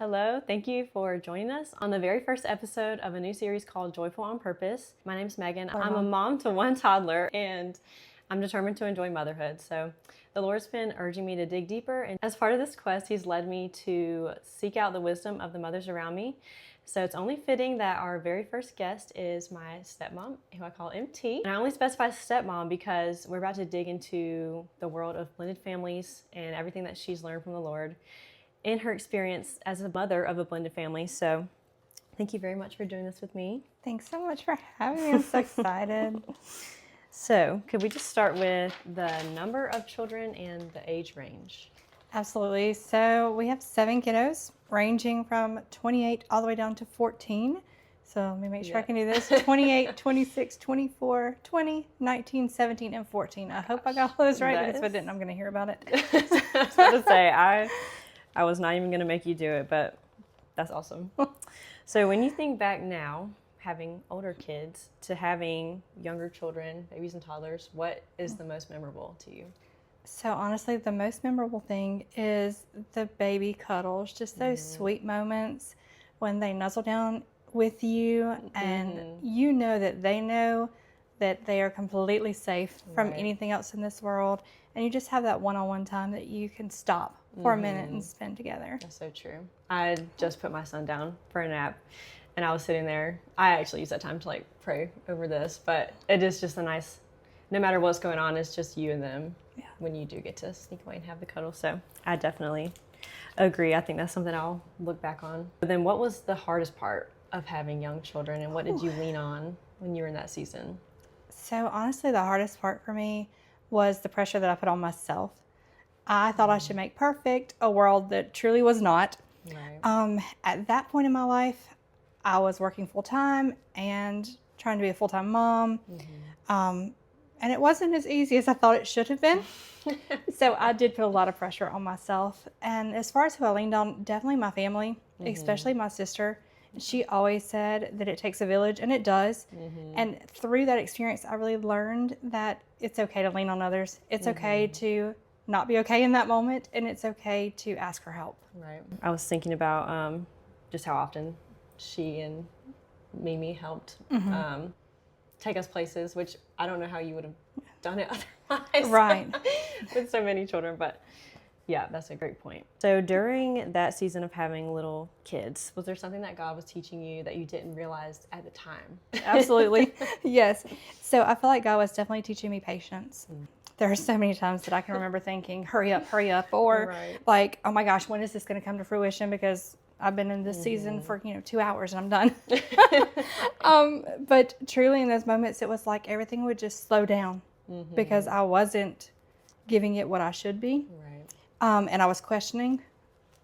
Hello, thank you for joining us on the very first episode of a new series called Joyful on Purpose. My name's Megan. I'm a mom to one toddler, and I'm determined to enjoy motherhood. So the Lord's been urging me to dig deeper, and as part of this quest, He's led me to seek out the wisdom of the mothers around me. So it's only fitting that our very first guest is my stepmom, who I call MT. And I only specify stepmom because we're about to dig into the world of blended families and everything that she's learned from the Lord in her experience as a mother of a blended family. So thank you very much for doing this with me. Thanks so much for having me. I'm so excited. So could we just start with the number of children and the age range? Absolutely. So we have 7 kiddos ranging from 28 all the way down to 14. So let me make sure I can do this. 28, 26, 24, 20, 19, 17, and 14. I hope I got all those right. But if I didn't, I'm going to hear about it. I was about to say, I was not even going to make you do it, but that's awesome. So when you think back now, having older kids to having younger children, babies and toddlers, what is the most memorable to you? So honestly, the most memorable thing is the baby cuddles, just those sweet moments when they nuzzle down with you and you know that they are completely safe from anything else in this world. And you just have that one-on-one time that you can stop for a minute and spend together. That's so true. I just put my son down for a nap and I was sitting there. I actually use that time to pray over this, but it is just a nice, no matter what's going on, it's just you and them when you do get to sneak away and have the cuddle. So I definitely agree. I think that's something I'll look back on. But then what was the hardest part of having young children and what did you lean on when you were in that season? So honestly, the hardest part for me was the pressure that I put on myself. I thought I should make perfect a world that truly was not. Right. At that point in my life, I was working full time and trying to be a full time mom. And it wasn't as easy as I thought it should have been. So I did put a lot of pressure on myself. And as far as who I leaned on, definitely my family, especially my sister. She always said that it takes a village, and it does. And through that experience, I really learned that it's okay to lean on others. It's okay to not be okay in that moment, and it's okay to ask for help. Right. I was thinking about just how often she and Mimi helped take us places, which I don't know how you would have done it otherwise. Right. With so many children, but yeah, that's a great point. So during that season of having little kids, was there something that God was teaching you that you didn't realize at the time? Absolutely. Yes. So I feel like God was definitely teaching me patience. There are so many times that I can remember thinking, hurry up, or like, oh my gosh, when is this going to come to fruition? Because I've been in this season for, 2 hours and I'm done. But truly in those moments, it was like everything would just slow down because I wasn't giving it what I should be. Right. And I was questioning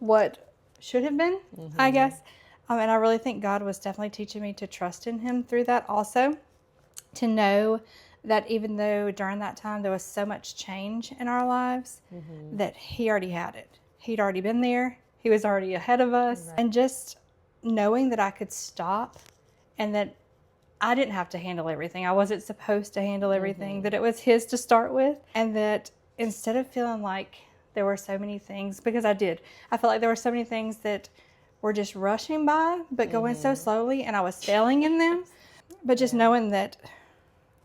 what should have been, I guess. And I really think God was definitely teaching me to trust in Him through that also, to know that even though during that time there was so much change in our lives, that He already had it. He'd already been there. He was already ahead of us. Right. And just knowing that I could stop and that I didn't have to handle everything. I wasn't supposed to handle everything, that it was His to start with. And that instead of feeling like there were so many things, because I felt like there were so many things that were just rushing by, but going so slowly, and I was failing in them. But just knowing that,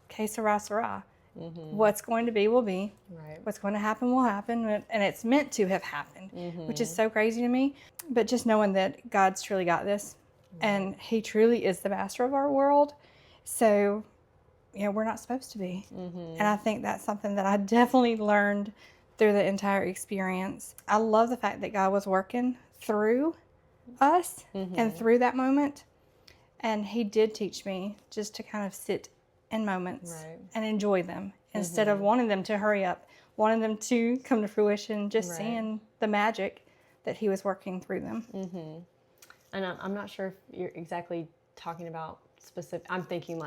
que sera, sera. What's going to be will be. Right. What's going to happen will happen, and it's meant to have happened, which is so crazy to me. But just knowing that God's truly got this, and He truly is the master of our world. So, we're not supposed to be. And I think that's something that I definitely learned through the entire experience. I love the fact that God was working through us and through that moment. And He did teach me just to kind of sit in moments and enjoy them instead of wanting them to hurry up, wanting them to come to fruition, just seeing the magic that He was working through them. And I'm not sure if you're exactly talking about specific. I'm thinking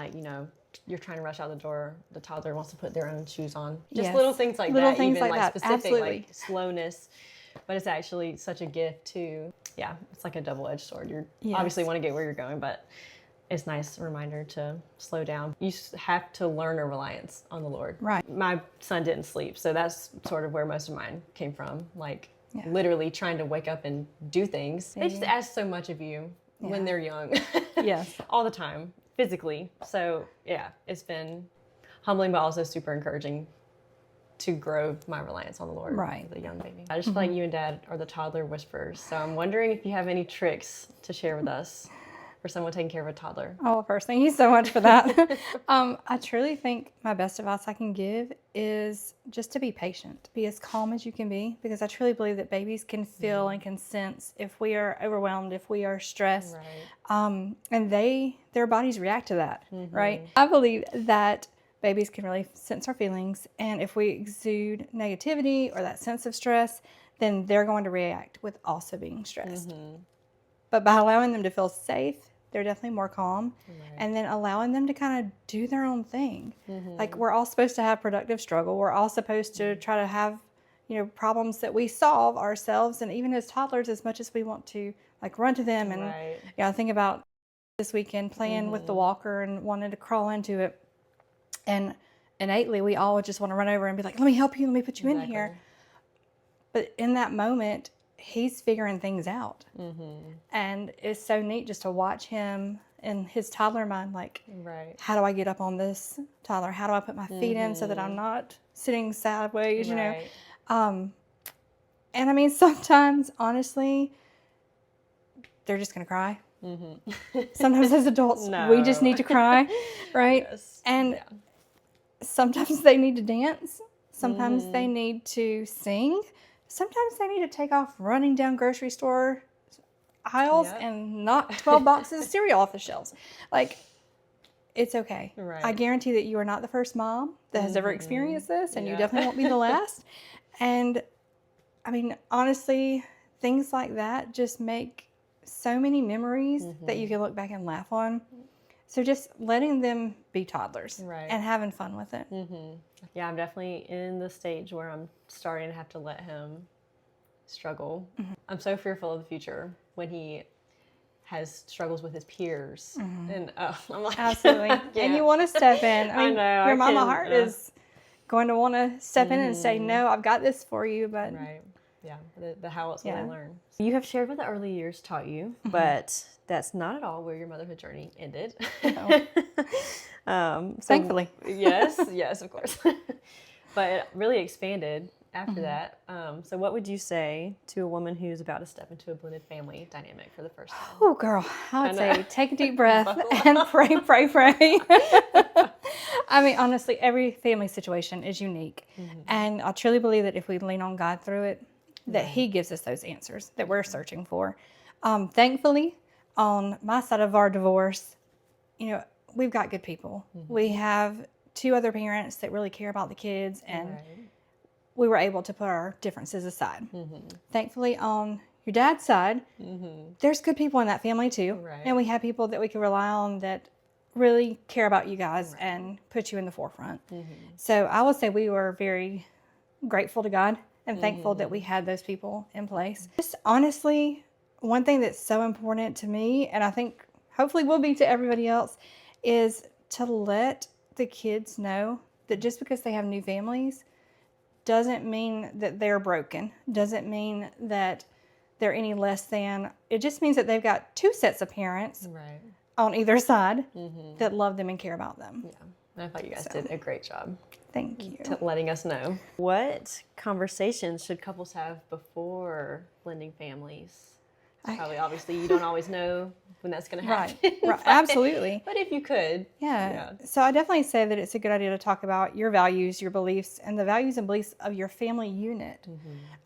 you're trying to rush out the door, the toddler wants to put their own shoes on. Just little things like that, even specific, absolutely. Slowness. But it's actually such a gift to, it's like a double-edged sword. You obviously want to get where you're going, but it's a nice reminder to slow down. You have to learn a reliance on the Lord. Right. My son didn't sleep, so that's sort of where most of mine came from. literally trying to wake up and do things. They just ask so much of you when they're young. Yes. All the time, physically. So yeah, it's been humbling, but also super encouraging to grow my reliance on the Lord as a young baby. I just feel like you and Dad are the toddler whisperers. So I'm wondering if you have any tricks to share with us for someone taking care of a toddler. Oh, first, thank you so much for that. I truly think my best advice I can give is just to be patient, be as calm as you can be, because I truly believe that babies can feel and can sense if we are overwhelmed, if we are stressed, and their bodies react to that, right? I believe that babies can really sense our feelings, and if we exude negativity or that sense of stress, then they're going to react with also being stressed. But by allowing them to feel safe, they're definitely more calm, and then allowing them to kind of do their own thing. Like, we're all supposed to have productive struggle. We're all supposed to try to have, problems that we solve ourselves. And even as toddlers, as much as we want to like run to them and I think about this weekend playing with the walker and wanted to crawl into it, and innately we all just want to run over and be like, let me help you, let me put you in here. But in that moment, he's figuring things out. And it's so neat just to watch him in his toddler mind, like, how do I get up on this toddler? How do I put my feet in so that I'm not sitting sideways, you know? And I mean, sometimes, honestly, they're just going to cry. Sometimes as adults, we just need to cry, right? And sometimes they need to dance. Sometimes they need to sing. Sometimes they need to take off running down grocery store aisles and knock 12 boxes of cereal off the shelves. Like, it's okay. I guarantee that you are not the first mom that has ever experienced this, and you definitely won't be the last. And I mean, honestly, things like that just make so many memories that you can look back and laugh on. So just letting them be toddlers and having fun with it. Yeah, I'm definitely in the stage where I'm starting to have to let him struggle. I'm so fearful of the future when he has struggles with his peers. And I'm like, absolutely. And you want to step in. I mean, I know, your mama heart is going to want to step in and say, no, I've got this for you. But yeah, the how else will I learn? You have shared what the early years taught you, but that's not at all where your motherhood journey ended. Thankfully. yes, of course. But it really expanded after that. So what would you say to a woman who's about to step into a blended family dynamic for the first time? Oh, girl, I would say take a deep breath and pray. I mean, honestly, every family situation is unique. And I truly believe that if we lean on God through it, that He gives us those answers that we're searching for. Thankfully, on my side of our divorce, we've got good people. We have 2 other parents that really care about the kids, and we were able to put our differences aside. Thankfully, on your dad's side, there's good people in that family too. And we have people that we can rely on that really care about you guys and put you in the forefront. So I would say we were very grateful to God and thankful that we had those people in place. Just honestly, one thing that's so important to me, and I think hopefully will be to everybody else, is to let the kids know that just because they have new families doesn't mean that they're broken, doesn't mean that they're any less than. It just means that they've got 2 sets of parents on either side that love them and care about them. I thought you guys did a great job. Thank you. Letting us know. What conversations should couples have before blending families? Probably, obviously, you don't always know when that's going to happen. Right. Absolutely. But if you could. Yeah. So I definitely say that it's a good idea to talk about your values, your beliefs, and the values and beliefs of your family unit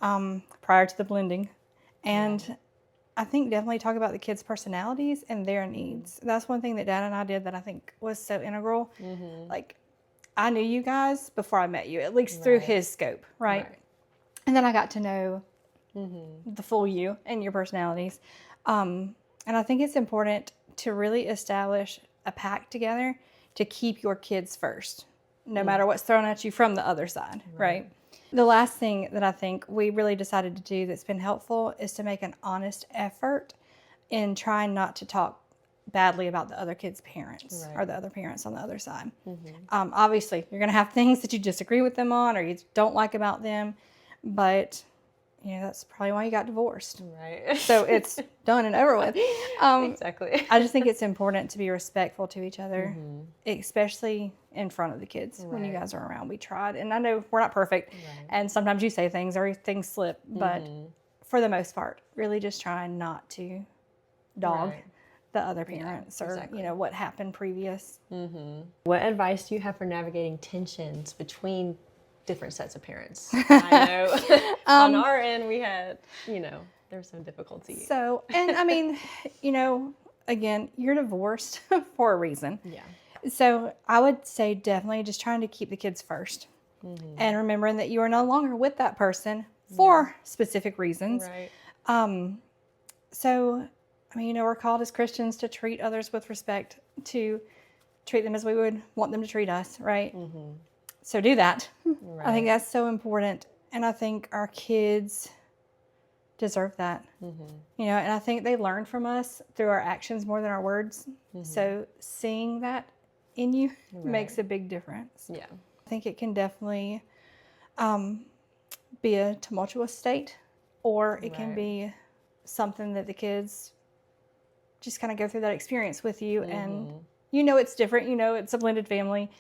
prior to the blending. And I think definitely talk about the kids' personalities and their needs. That's one thing that Dad and I did that I think was so integral. Like, I knew you guys before I met you, at least through his scope, right? And then I got to know the full you and your personalities. And I think it's important to really establish a pact together to keep your kids first, no matter what's thrown at you from the other side, right? The last thing that I think we really decided to do that's been helpful is to make an honest effort in trying not to talk badly about the other kids' parents or the other parents on the other side. Obviously, you're going to have things that you disagree with them on or you don't like about them, but that's probably why you got divorced. Right. So it's done and over with. Exactly. I just think it's important to be respectful to each other, especially in front of the kids when you guys are around. We tried, and I know we're not perfect, and sometimes you say things or things slip, but for the most part, really just trying not to dog the other parents or, what happened previous. What advice do you have for navigating tensions between different sets of parents? I know on our end we had, there was some difficulty. So, and I mean, again, you're divorced for a reason. Yeah. So I would say definitely just trying to keep the kids first and remembering that you are no longer with that person for specific reasons. Right. So, I mean, we're called as Christians to treat others with respect, to treat them as we would want them to treat us, right? So do that. Right. I think that's so important. And I think our kids deserve that. And I think they learn from us through our actions more than our words. So seeing that in you makes a big difference. Yeah. I think it can definitely be a tumultuous state, or it can be something that the kids just kind of go through that experience with you, and it's different, it's a blended family,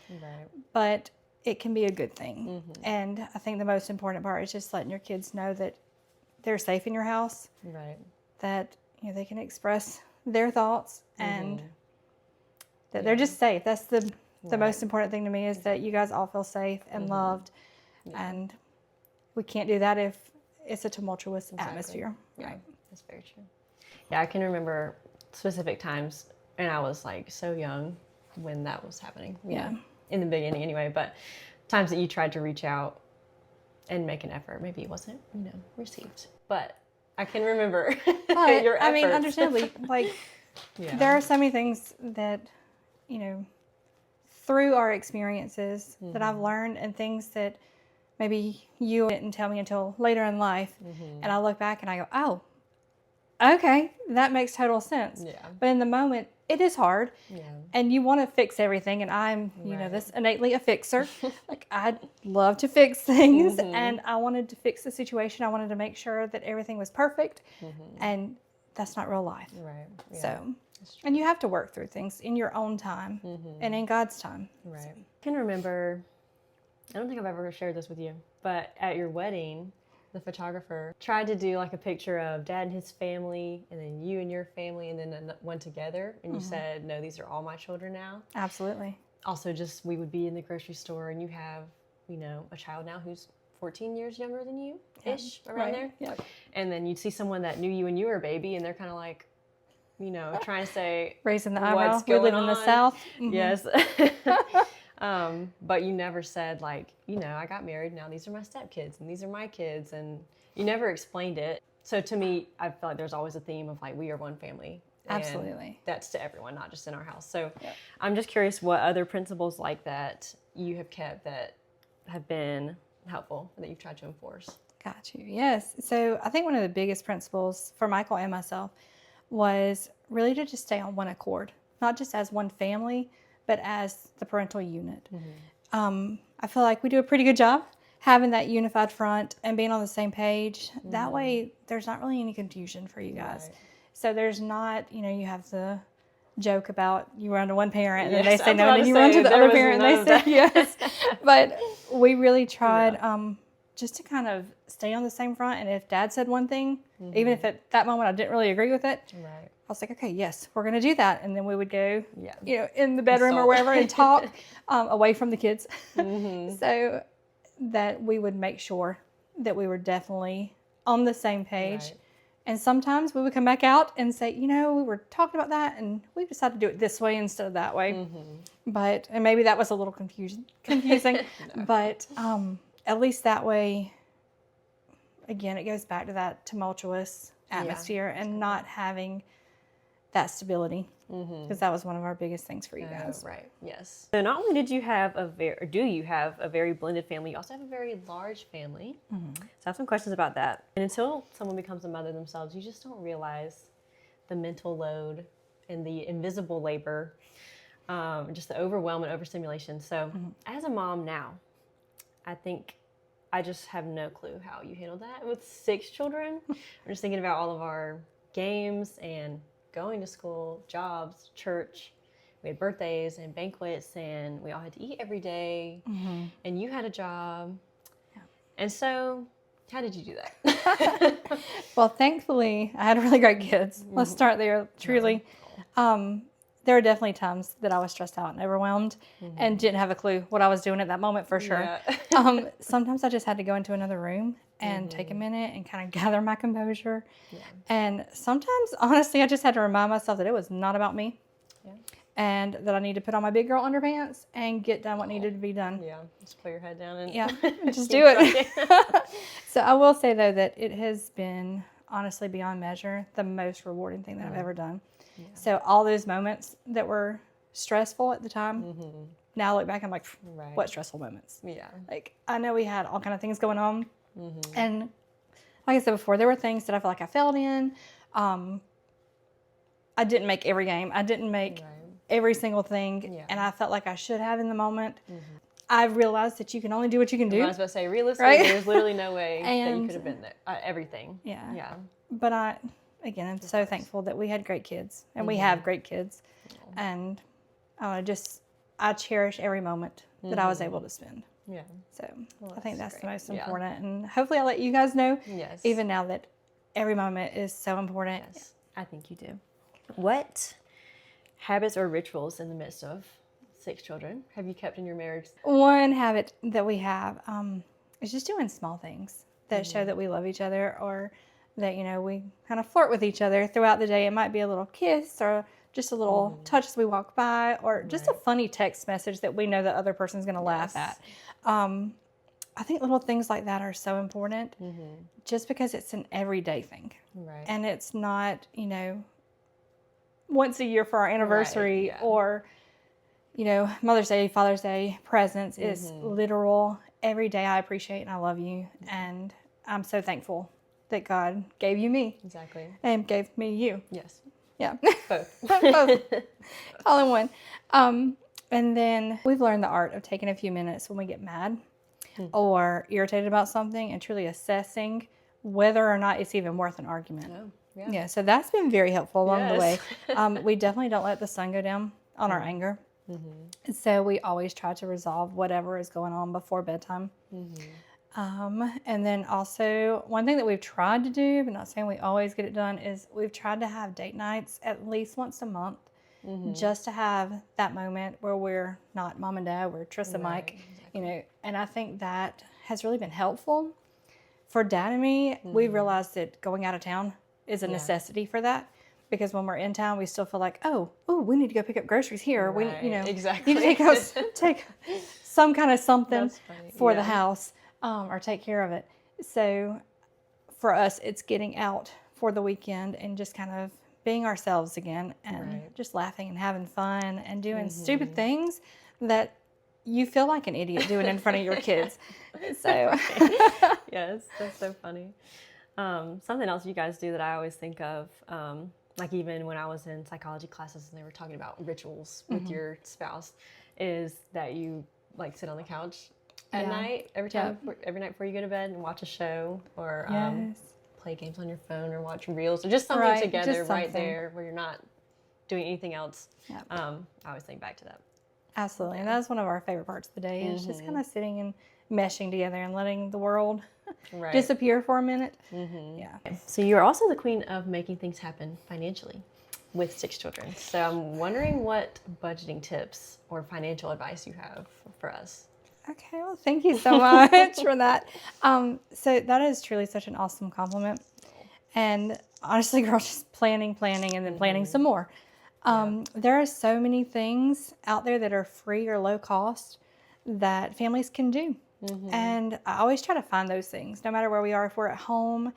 but it can be a good thing. And I think the most important part is just letting your kids know that they're safe in your house, that they can express their thoughts, and that they're just safe. That's the most important thing to me, is that you guys all feel safe and loved, and we can't do that if it's a tumultuous atmosphere. Right. That's very true. Yeah, I can remember specific times, and I was like so young when that was happening. In the beginning anyway, but times that you tried to reach out and make an effort, maybe it wasn't, received. But I can remember your efforts. I mean, understandably, there are so many things that, through our experiences that I've learned, and things that maybe you didn't tell me until later in life. And I look back and I go, oh, okay, that makes total sense. But in the moment, it is hard. And you want to fix everything. And I'm, this innately a fixer. I love to fix things. And I wanted to fix the situation. I wanted to make sure that everything was perfect. And that's not real life. So, and you have to work through things in your own time and in God's time. So. I can remember, I don't think I've ever shared this with you, but at your wedding, the photographer tried to do like a picture of Dad and his family, and then you and your family, and then one together. And you said, no, these are all my children now. Absolutely. Also, just we would be in the grocery store, and you have, a child now who's 14 years younger than you, ish, around there. Yep. And then you'd see someone that knew you when you were a baby, and they're kind of like, trying to say, raising the eyebrow. We live in the South. Yes. But you never said I got married, now these are my stepkids and these are my kids, and you never explained it. So to me, I feel like there's always a theme of we are one family. Absolutely. That's to everyone, not just in our house. So I'm just curious what other principles like that you have kept that have been helpful, that you've tried to enforce. Got you. Yes. So I think one of the biggest principles for Michael and myself was really to just stay on one accord, not just as one family, but as the parental unit. I feel like we do a pretty good job having that unified front and being on the same page. That way, there's not really any confusion for you guys. So there's not, you have the joke about you run to one parent and then they say no, and then you run to the other parent and they say yes. But we really tried just to kind of stay on the same front. And if Dad said one thing, even if at that moment I didn't really agree with it, I was like, okay, yes, we're going to do that. And then we would go, in the bedroom or wherever and talk away from the kids. So that we would make sure that we were definitely on the same page. And sometimes we would come back out and say, we were talking about that and we decided to do it this way instead of that way. And maybe that was a little confusing, but at least that way, again, it goes back to that tumultuous atmosphere and not having that stability, because that was one of our biggest things for you guys. Yes. So not only did you have do you have a very blended family, you also have a very large family. So I have some questions about that. And until someone becomes a mother themselves, you just don't realize the mental load and the invisible labor, just the overwhelm and overstimulation. So as a mom now, I think I just have no clue how you handled that with 6 children. I'm just thinking about all of our games and going to school, jobs, church. We had birthdays and banquets, and we all had to eat every day. Mm-hmm. And you had a job. Yeah. And so, how did you do that? Well, thankfully, I had really great kids. Let's start there, truly. There were definitely times that I was stressed out and overwhelmed and didn't have a clue what I was doing at that moment, for sure. Yeah. Sometimes I just had to go into another room and take a minute and kind of gather my composure. Yeah. And sometimes, honestly, I just had to remind myself that it was not about me. Yeah. And that I need to put on my big girl underpants and get done what needed to be done. Yeah, just put your head down and just do it. So I will say, though, that it has been, honestly, beyond measure, the most rewarding thing that I've ever done. Yeah. So all those moments that were stressful at the time, now I look back, I'm like, what stressful moments? Yeah. Like, I know we had all kind of things going on. And like I said before, there were things that I feel like I failed in. I didn't make every game. I didn't make every single thing. And I felt like I should have in the moment. I realized that you can only do what you can do. I was about to say, realistically, there's literally no way that you could have been there. Everything. Yeah. But I'm so thankful that we had great kids, and we have great kids. And I cherish every moment that I was able to spend. Yeah. So I think that's great. The most important. And hopefully I'll let you guys know, even now, that every moment is so important. Yes, I think you do. What habits or rituals in the midst of 6 children have you kept in your marriage? One habit that we have is just doing small things that show that we love each other, or that, we kind of flirt with each other throughout the day. It might be a little kiss, or just a little touch as we walk by, or just a funny text message that we know the other person's going to laugh at. I think little things like that are so important, just because it's an everyday thing. Right. And it's not, once a year for our anniversary, or, Mother's Day, Father's Day, presents. Is literal. Every day I appreciate and I love you. And I'm so thankful that God gave you me. Exactly. And gave me you. Yes. Yeah. Both. Both. All in one. And then we've learned the art of taking a few minutes when we get mad or irritated about something, and truly assessing whether or not it's even worth an argument. Oh, yeah. So that's been very helpful along the way. We definitely don't let the sun go down on our anger. And so we always try to resolve whatever is going on before bedtime. And then also, one thing that we've tried to do, but not saying we always get it done, is we've tried to have date nights at least once a month, just to have that moment where we're not mom and dad, we're Tris and Mike, and I think that has really been helpful. For Dad and me, we realized that going out of town is a necessity for that. Because when we're in town, we still feel like, oh, we need to go pick up groceries here. Right. We, exactly. need to take some kind of something for the house, or take care of it. So for us, it's getting out for the weekend and just kind of being ourselves again, and just laughing and having fun and doing stupid things that you feel like an idiot doing in front of your kids. So yes, that's so funny. Something else you guys do that I always think of, like even when I was in psychology classes and they were talking about rituals with your spouse, is that you like sit on the couch at night every night before you go to bed and watch a show, or play games on your phone, or watch reels, or just something together right there where you're not doing anything else. I always think back to that. Absolutely. And that's one of our favorite parts of the day, is just kind of sitting and meshing together and letting the world disappear for a minute. Yeah. So you're also the queen of making things happen financially with 6 children. So I'm wondering what budgeting tips or financial advice you have for us. Okay, well, thank you so much for that. So that is truly such an awesome compliment. And honestly, girl, just planning, and then planning some more. There are so many things out there that are free or low cost that families can do. And I always try to find those things, no matter where we are, if we're at home,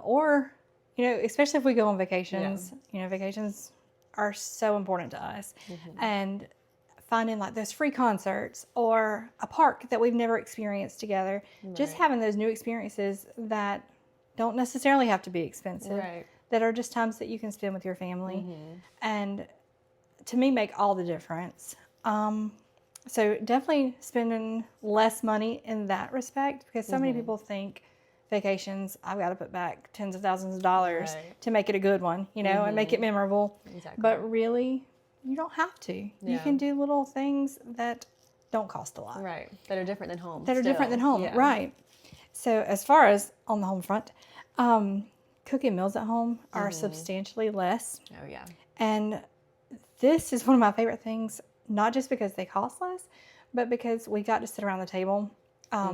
or, especially if we go on vacations. Vacations are so important to us. And finding like those free concerts or a park that we've never experienced together, just having those new experiences that don't necessarily have to be expensive, that are just times that you can spend with your family, and to me make all the difference. So definitely spending less money in that respect, because so many people think vacations, I've got to put back tens of thousands of dollars to make it a good one, and make it memorable. Exactly. But really, you don't have to. You can do little things that don't cost a lot. Right. That are different than home. Yeah. Right. So as far as on the home front, cooking meals at home are substantially less. Oh, yeah. And this is one of my favorite things, not just because they cost less, but because we got to sit around the table.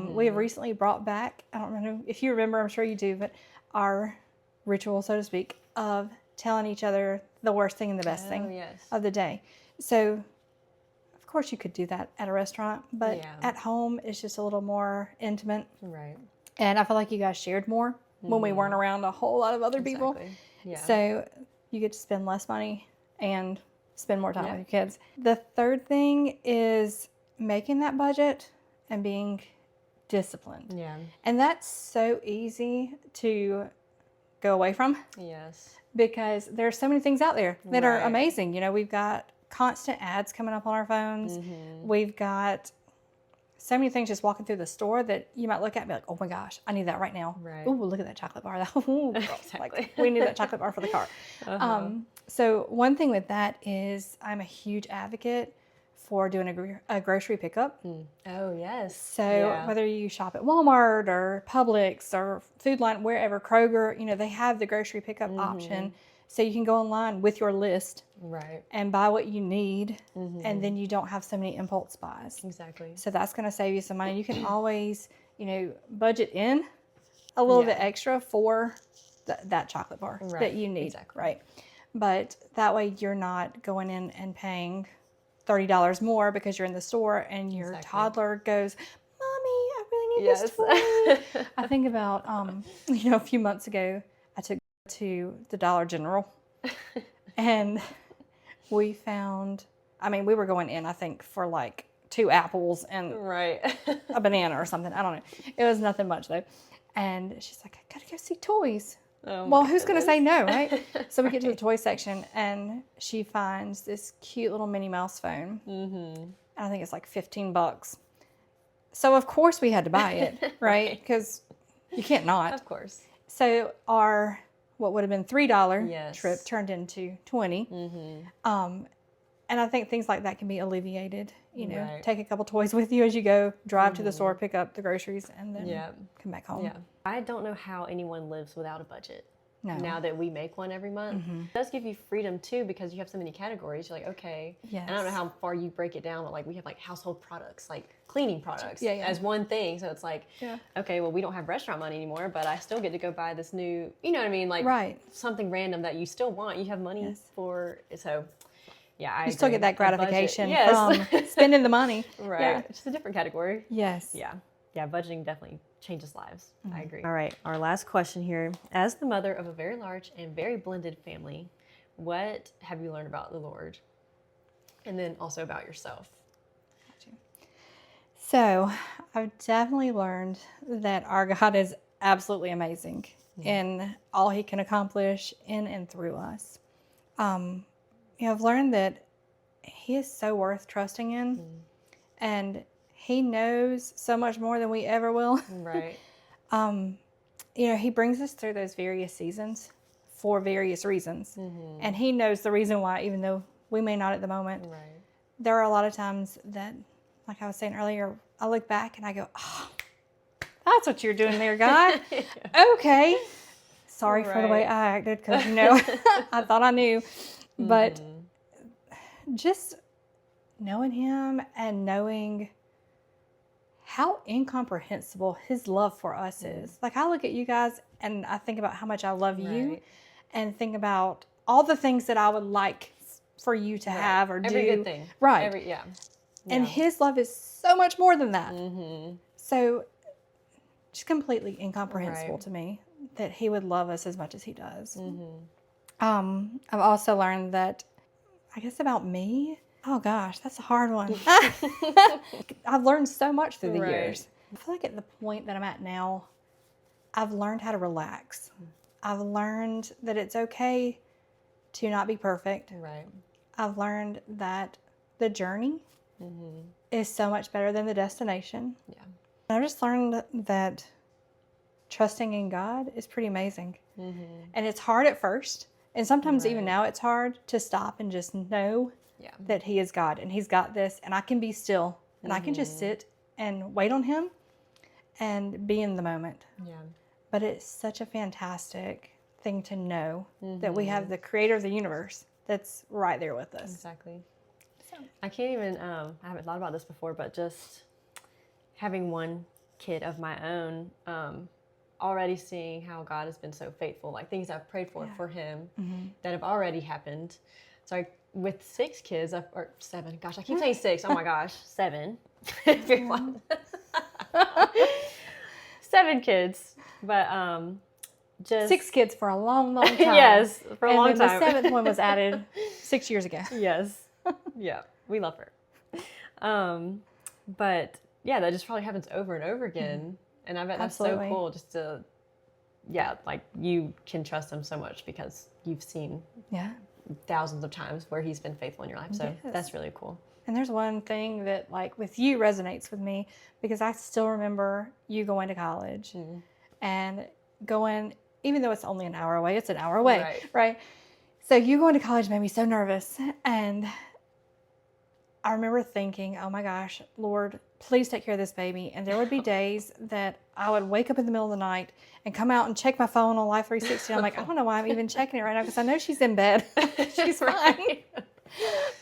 We have recently brought back, I don't know if you remember, I'm sure you do, but our ritual, so to speak, of telling each other the worst thing and the best thing of the day. So, of course, you could do that at a restaurant, but at home, it's just a little more intimate. Right. And I feel like you guys shared more when we weren't around a whole lot of other people. Yeah. So you get to spend less money and spend more time with your kids. The third thing is making that budget and being disciplined. Yeah. And that's so easy to go away from. Yes. Because there's so many things out there that are amazing. We've got constant ads coming up on our phones. We've got so many things just walking through the store that you might look at and be like, oh my gosh, I need that right now. Right. Oh, look at that chocolate bar. Ooh, Exactly. like, we need that chocolate bar for the car. So one thing with that is I'm a huge advocate for doing a grocery pickup. Oh, yes. So whether you shop at Walmart or Publix or Food Line, wherever, Kroger, they have the grocery pickup option. So you can go online with your list and buy what you need, and then you don't have so many impulse buys. Exactly. So that's going to save you some money. You can always, budget in a little bit extra for that chocolate bar that you need. Exactly. Right. But that way you're not going in and paying $30 more because you're in the store and your toddler goes, Mommy, I really need this toy. I think about, a few months ago, I took to the Dollar General and we found, we were going in, I think, for like 2 apples and a banana or something. I don't know. It was nothing much though. And she's like, I gotta go see toys. Well, who's going to say no, right? So we get to the toy section, and she finds this cute little Minnie Mouse phone. And I think it's like $15. So, of course, we had to buy it, right? Because you can't not. Of course. So our, what would have been $3 trip turned into $20. And I think things like that can be alleviated. Take a couple toys with you as you go, drive to the store, pick up the groceries, and then come back home. Yeah. I don't know how anyone lives without a budget. No. Now that we make one every month. It does give you freedom too, because you have so many categories. You're like, okay. Yes. And I don't know how far you break it down, but like we have like household products, like cleaning products as one thing. So it's like, okay, well, we don't have restaurant money anymore, but I still get to go buy this new, you know what I mean? Like something random that you still want. You have money for, so yeah, you still get that gratification from spending the money. Right. Yeah. It's just a different category. Yes. Yeah. Yeah, budgeting definitely changes lives. I agree. All right, our last question here. As the mother of a very large and very blended family, what have you learned about the Lord? And then also about yourself. So I've definitely learned that our God is absolutely amazing in all he can accomplish in and through us. I've learned that he is so worth trusting in, and he knows so much more than we ever will. Right. He brings us through those various seasons for various reasons. And he knows the reason why, even though we may not at the moment. Right. There are a lot of times that, like I was saying earlier, I look back and I go, oh, that's what you're doing there, God. Okay. Sorry for the way I acted, because, I thought I knew. But just knowing him and knowing how incomprehensible his love for us is. Like, I look at you guys and I think about how much I love you, and think about all the things that I would like for you to have or do. Every good thing. Right. And his love is so much more than that. So just completely incomprehensible to me that he would love us as much as he does. I've also learned that, I guess about me, oh gosh, that's a hard one. I've learned so much through the years. I feel like at the point that I'm at now, I've learned how to relax. I've learned that it's okay to not be perfect. Right. I've learned that the journey is so much better than the destination. Yeah. I've just learned that trusting in God is pretty amazing. And it's hard at first. And sometimes even now it's hard to stop and just know that He is God and He's got this. And I can be still and I can just sit and wait on Him and be in the moment. Yeah. But it's such a fantastic thing to know that we have the creator of the universe that's right there with us. Exactly. So. I can't even, I haven't thought about this before, but just having one kid of my own, already seeing how God has been so faithful, like things I've prayed for him that have already happened. So with 6 kids, or 7, gosh, I keep saying 6, oh my gosh, 7. If you're one. 7 kids, but just 6 kids for a long, long time. Yes, for a long time. And the 7th one was added 6 years ago. Yes, yeah, we love her. But yeah, that just probably happens over and over again, and I bet that's so cool. Just to, like you can trust Him so much because you've seen thousands of times where He's been faithful in your life. So that's really cool. And there's one thing that, like, with you resonates with me because I still remember you going to college and going, even though it's only an hour away, it's an hour away, right? So you going to college made me so nervous. And I remember thinking, oh my gosh, Lord, please take care of this baby. And there would be days that I would wake up in the middle of the night and come out and check my phone on Life 360. I'm like, I don't know why I'm even checking it right now because I know she's in bed. She's fine.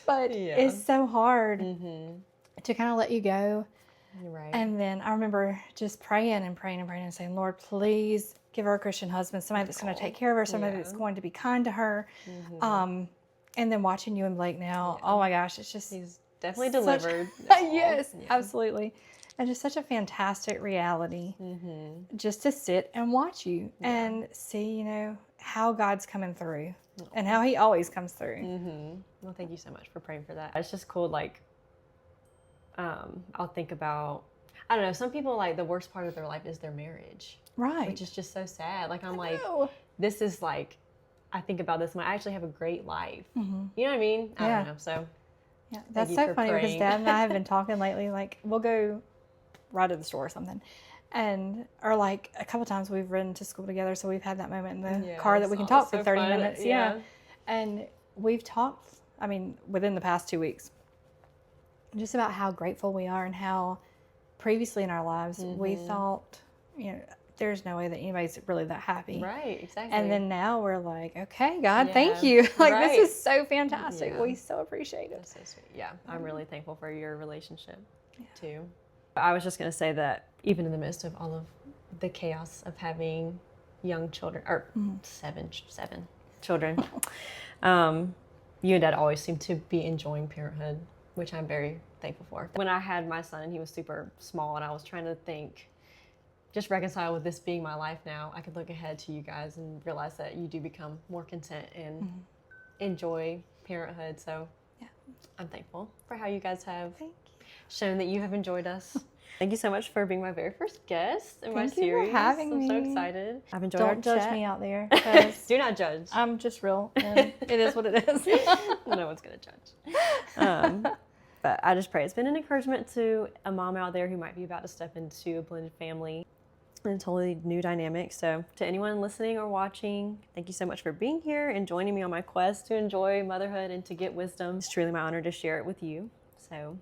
But it's so hard to kind of let you go. Right. And then I remember just praying and saying, Lord, please give her a Christian husband, somebody that's going to take care of her, somebody that's going to be kind to her. And then watching you and Blake now, oh my gosh, it's just... He's definitely delivered. Yes, absolutely. And just such a fantastic reality just to sit and watch you and see, how God's coming through and how He always comes through. Well, thank you so much for praying for that. It's just cool, like, I'll think about, I don't know, some people, like, the worst part of their life is their marriage. Right. Which is just so sad. Like, I'm like, this is like, I think about this and I actually have a great life. You know what I mean? I don't know. So, yeah, that's so funny because Dad and I have been talking lately. Like, we'll go ride to the store or something. Or like a couple times we've ridden to school together. So we've had that moment in the car that we can talk for 30 minutes. Yeah. And we've talked, within the past 2 weeks, just about how grateful we are and how previously in our lives we thought, there's no way that anybody's really that happy. Right, exactly. And then now we're like, okay, God, thank you. Like, this is so fantastic. We so appreciate it. That's so sweet. Yeah, I'm really thankful for your relationship too. I was just going to say that even in the midst of all of the chaos of having young children, or 7 children, you and Dad always seem to be enjoying parenthood, which I'm very thankful for. When I had my son and he was super small and I was trying to just reconcile with this being my life now, I could look ahead to you guys and realize that you do become more content and enjoy parenthood. So I'm thankful for how you guys have shown that you have enjoyed us. Thank you so much for being my very first guest in my series. Thank you for having me. I'm so excited. I've enjoyed our chat. Don't judge me out there. Do not judge. I'm just real. And it is what it is. No one's going to judge. But I just pray it's been an encouragement to a mom out there who might be about to step into a blended family and a totally new dynamic. So to anyone listening or watching, thank you so much for being here and joining me on my quest to enjoy motherhood and to get wisdom. It's truly my honor to share it with you. So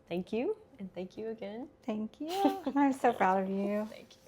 thank you, and thank you again. Thank you. I'm so proud of you. Thank you.